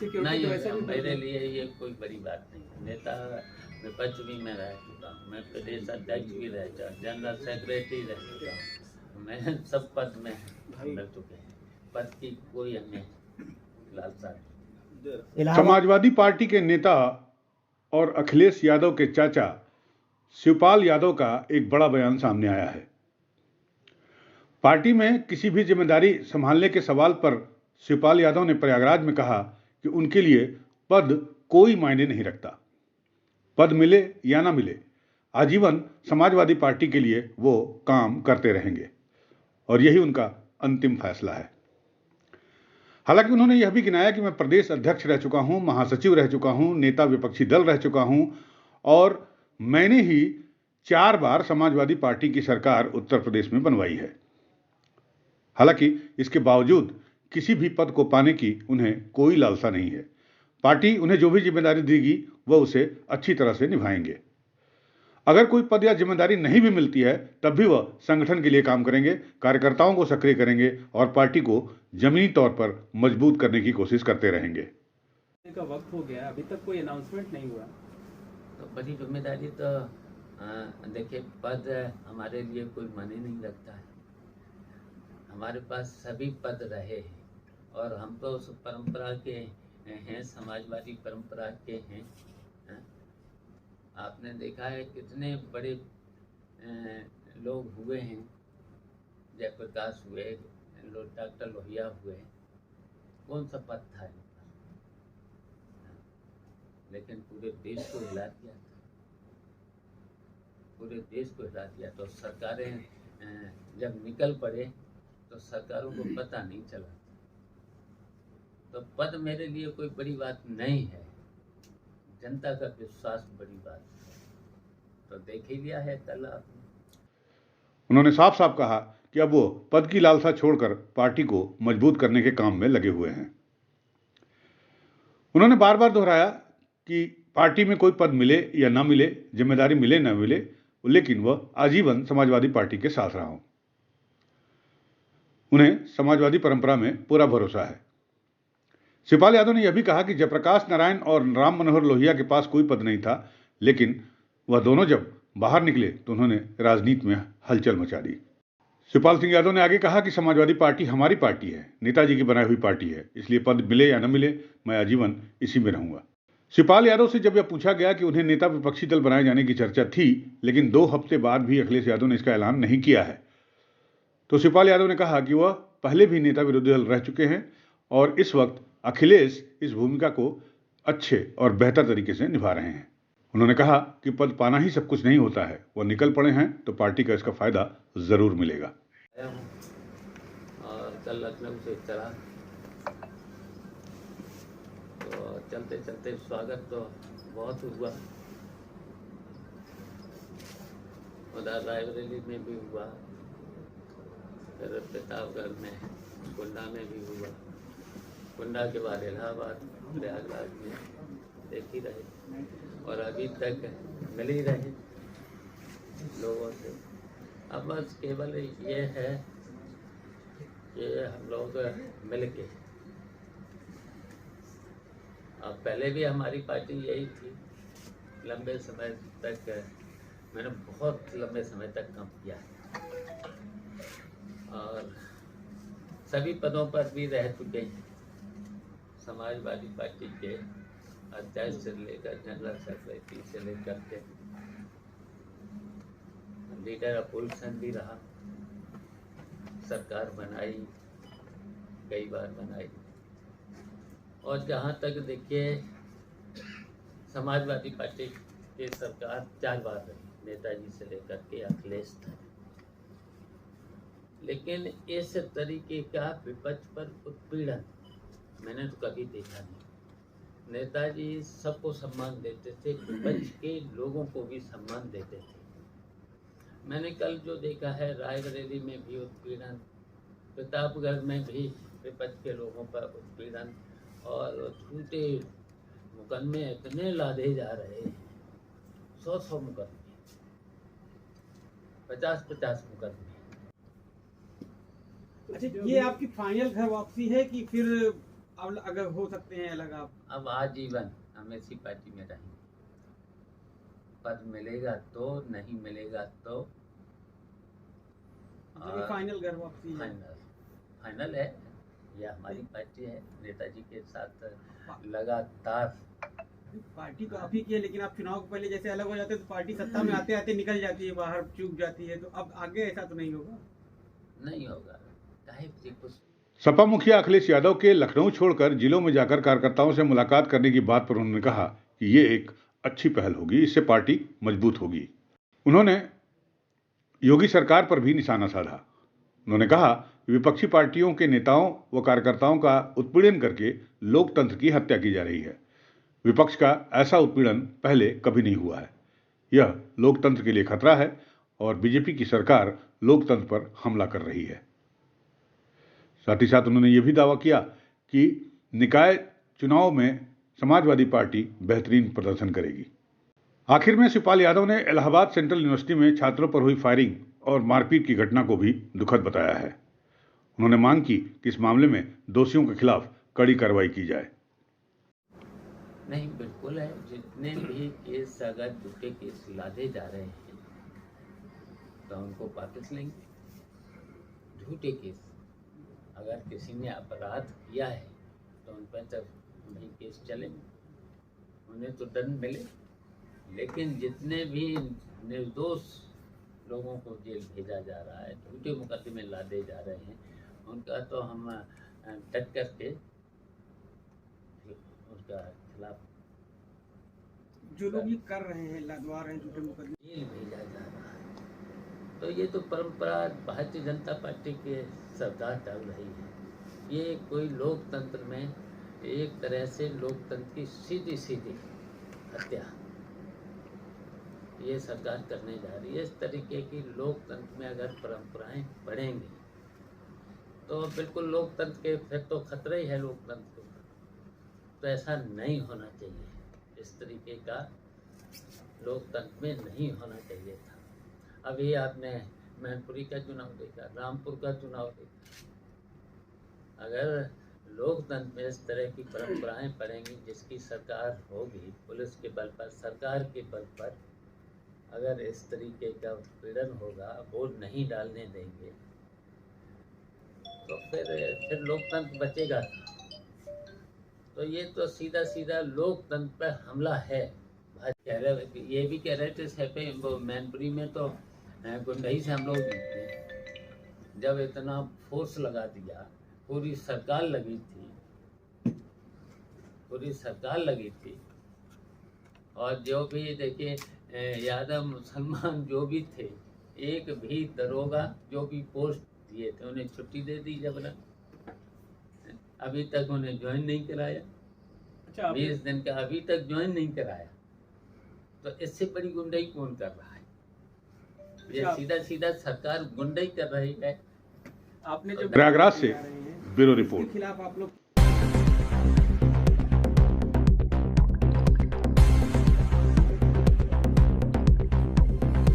Security तो वैसे भी मेरे लिए ये कोई बड़ी बात नहीं है। नेता विपक्ष भी मैं रह चुका हूँ, मैं प्रदेश अध्यक्ष भी रह चुका, जनरल सेक्रेटरी रह चुका हूँ, मैं सब पद में मिल चुके हैं। पद की कोई हमें लालसा नहीं। समाजवादी पार्टी के नेता और अखिलेश यादव के चाचा शिवपाल यादव का एक बड़ा बयान सामने आया है। पार्टी में किसी भी जिम्मेदारी संभालने के सवाल पर शिवपाल यादव ने प्रयागराज में कहा कि उनके लिए पद कोई मायने नहीं रखता। पद मिले या ना मिले, आजीवन समाजवादी पार्टी के लिए वो काम करते रहेंगे और यही उनका अंतिम फैसला है। हालांकि उन्होंने यह भी गिनाया कि मैं प्रदेश अध्यक्ष रह चुका हूं, महासचिव रह चुका हूं, नेता विपक्षी दल रह चुका हूं और मैंने ही 4 बार समाजवादी पार्टी की सरकार उत्तर प्रदेश में बनवाई है। हालांकि इसके बावजूद किसी भी पद को पाने की उन्हें कोई लालसा नहीं है। पार्टी उन्हें जो भी जिम्मेदारी देगी वह उसे अच्छी तरह से निभाएंगे। अगर कोई पद या जिम्मेदारी नहीं भी मिलती है तब भी वह संगठन के लिए काम करेंगे, कार्यकर्ताओं को सक्रिय करेंगे और पार्टी को जमीनी तौर पर मजबूत करने की कोशिश करते रहेंगे। का वक्त हो गया, अभी तक कोई अनाउंसमेंट नहीं हुआ। तो बड़ी जिम्मेदारी तो देखिए, पद हमारे लिए कोई मायने नहीं रखता है। हमारे पास सभी पद रहे हैं और हम तो उस परंपरा के हैं, समाजवादी परंपरा के हैं। आपने देखा है कितने बड़े लोग हुए हैं, जयप्रकाश हुए, डॉक्टर लोहिया हुए, कौन सा पद था इनका, लेकिन पूरे देश को हिला दिया था, पूरे देश को हिला दिया। तो सरकारें जब निकल पड़े तो सरकारों को पता नहीं चला। तो पद मेरे लिए कोई बड़ी बात नहीं है, जनता का विश्वास बड़ी बात है। तो देख ही लिया है कल आपने। उन्होंने साफ साफ कहा कि अब वो पद की लालसा छोड़कर पार्टी को मजबूत करने के काम में लगे हुए हैं। उन्होंने बार बार दोहराया कि पार्टी में कोई पद मिले या ना मिले, जिम्मेदारी मिले ना मिले, लेकिन वह आजीवन समाजवादी पार्टी के साथ रहा हूं। उन्हें समाजवादी परंपरा में पूरा भरोसा है। शिवपाल यादव ने यह भी कहा कि जयप्रकाश नारायण और राम मनोहर लोहिया के पास कोई पद नहीं था, लेकिन वह दोनों जब बाहर निकले तो उन्होंने राजनीति में हलचल मचा दी। शिवपाल सिंह यादव ने आगे कहा कि समाजवादी पार्टी हमारी पार्टी है, नेताजी की बनाई हुई पार्टी है, इसलिए पद मिले या न मिले मैं आजीवन इसी में रहूंगा। शिवपाल यादव से जब यह पूछा गया कि उन्हें नेता विपक्षी दल बनाए जाने की चर्चा थी, लेकिन 2 हफ्ते बाद भी अखिलेश यादव ने इसका ऐलान नहीं किया है, तो शिवपाल यादव ने कहा कि वह पहले भी नेता विरोधी दल रह चुके हैं और इस वक्त अखिलेश इस भूमिका को अच्छे और बेहतर तरीके से निभा रहे हैं। उन्होंने कहा कि पद पाना ही सब कुछ नहीं होता है, वह निकल पड़े हैं तो पार्टी का इसका फायदा जरूर मिलेगा। और कल लखनऊ से चला तो चलते चलते स्वागत तो बहुत हुआ, उधर रायबरेली में भी हुआ, फिर प्रतापगढ़ में, कुंडा में भी हुआ, कुंडा के बाद इलाहाबाद, प्रयागराज में देख ही रहे और अभी तक मिल ही रहे लोगों से। अब बस केवल ये है कि हम लोग मिल के, अब पहले भी हमारी पार्टी यही थी, लंबे समय तक मैंने बहुत लंबे समय तक काम किया है और सभी पदों पर भी रह चुके हैं। समाजवादी पार्टी के अध्यक्ष से लेकर जनरल सेक्रेटरी से लेकर के लीडर अपोजिशन भी रहा, सरकार बनाई, कई बार बनाई और जहाँ तक देखिए समाजवादी पार्टी की सरकार 4 बार रही, नेताजी से लेकर के अखिलेश तक, लेकिन इस तरीके का विपक्ष पर उत्पीड़न मैंने तो कभी देखा नहीं। नेताजी सबको सम्मान देते थे, विपक्ष के लोगों को भी सम्मान देते थे। मैंने कल जो देखा है, रायबरेली में भी उत्पीड़न, प्रतापगढ़ में भी विपक्ष के लोगों पर उत्पीड़न और झूठे मुकदमे इतने लादे जा रहे हैं, 100 मुकदमे, 50 मुकदमे। अच्छा, ये आपकी फाइनल घर वापसी है कि फिर अब अगर हो सकते हैं अलग आप? अब आजीवन हम इसी पार्टी में रहेंगे। पद मिलेगा तो, नहीं मिलेगा तो मतलब फाइनल घर वापसी है? फाइनल है। यह हमारी पार्टी है, नेताजी के साथ लगातार। पार्टी तो आप ही की है, लेकिन आप चुनाव के पहले जैसे अलग हो जाते हैं तो पार्टी सत्ता में आते आते निकल जाती है, बाहर चूक जाती है, तो अब आगे ऐसा तो नहीं होगा? नहीं होगा। काहे कि कुछ सपा मुखिया अखिलेश यादव के लखनऊ छोड़कर जिलों में जाकर कार्यकर्ताओं से मुलाकात करने की बात पर उन्होंने कहा कि ये एक अच्छी पहल होगी, इससे पार्टी मजबूत होगी। उन्होंने योगी सरकार पर भी निशाना साधा। उन्होंने कहा कि विपक्षी पार्टियों के नेताओं व कार्यकर्ताओं का उत्पीड़न करके लोकतंत्र की हत्या की जा रही है। विपक्ष का ऐसा उत्पीड़न पहले कभी नहीं हुआ है। यह लोकतंत्र के लिए खतरा है और बीजेपी की सरकार लोकतंत्र पर हमला कर रही है। साथ ही साथ उन्होंने ये भी दावा किया कि निकाय चुनाव में समाजवादी पार्टी बेहतरीन प्रदर्शन करेगी। आखिर में शिवपाल यादव ने इलाहाबाद सेंट्रल यूनिवर्सिटी में छात्रों पर हुई फायरिंग और मारपीट की घटना को भी दुखद बताया है। उन्होंने मांग की कि इस मामले में दोषियों के खिलाफ कड़ी कार्रवाई की जाए। नहीं, बिल्कुल है। जितने भी केस अगर झूठे केस लादे जा रहे हैं तो उनको वापस लेंगे। झूठे केस अगर किसी ने अपराध किया है तो उन पर तब नहीं केस चलेंगे, उन्हें तो दंड मिले। लेकिन जितने भी निर्दोष लोगों को जेल भेजा जा रहा है, झूठे मुकदमे लादे जा रहे हैं, उनका तो हम डट करके उनका खिलाफ जो लोग ये कर रहे हैं, लदवा रहे हैं झूठे मुकदमे, जेल भेजा जा रहा है, तो ये तो परंपरा भारतीय जनता पार्टी के सरकार चल रही है। ये कोई लोकतंत्र में एक तरह से लोकतंत्र की सीधी सीधी हत्या ये सरकार करने जा रही है। इस तरीके की लोकतंत्र में अगर परंपराएं बढ़ेंगी तो बिल्कुल लोकतंत्र के फिर तो खतरा ही है लोकतंत्र को। तो ऐसा नहीं होना चाहिए, इस तरीके का लोकतंत्र में नहीं होना चाहिए था। अभी आपने मैनपुरी का चुनाव देखा, रामपुर का चुनाव देखा। अगर लोकतंत्र में इस तरह की परंपराएं पड़ेंगी, जिसकी सरकार होगी पुलिस के बल पर, सरकार के बल पर, अगर इस तरीके का उत्पीड़न होगा, वोट नहीं डालने देंगे, तो फिर लोकतंत्र बचेगा। तो ये तो सीधा सीधा लोकतंत्र पर हमला है। कह रहे, ये भी कह रहे थे मैनपुरी में तो गुंडई से हम लोग जीते। जब इतना फोर्स लगा दिया, पूरी सरकार लगी थी, और जो भी देखिए यादव मुसलमान जो भी थे, एक भी दरोगा जो भी पोस्ट दिए थे उन्हें छुट्टी दे दी जबरन। अभी तक उन्हें ज्वाइन नहीं कराया। अच्छा, 20 दिन का अभी तक ज्वाइन नहीं कराया। तो इससे बड़ी गुंडाई कौन कर रहा है? ये सीधा सीधा सरकार गुंडाई कर रही है। आपने जो प्रयागराज से ब्यूरो रिपोर्ट। खिलाफ आप लोग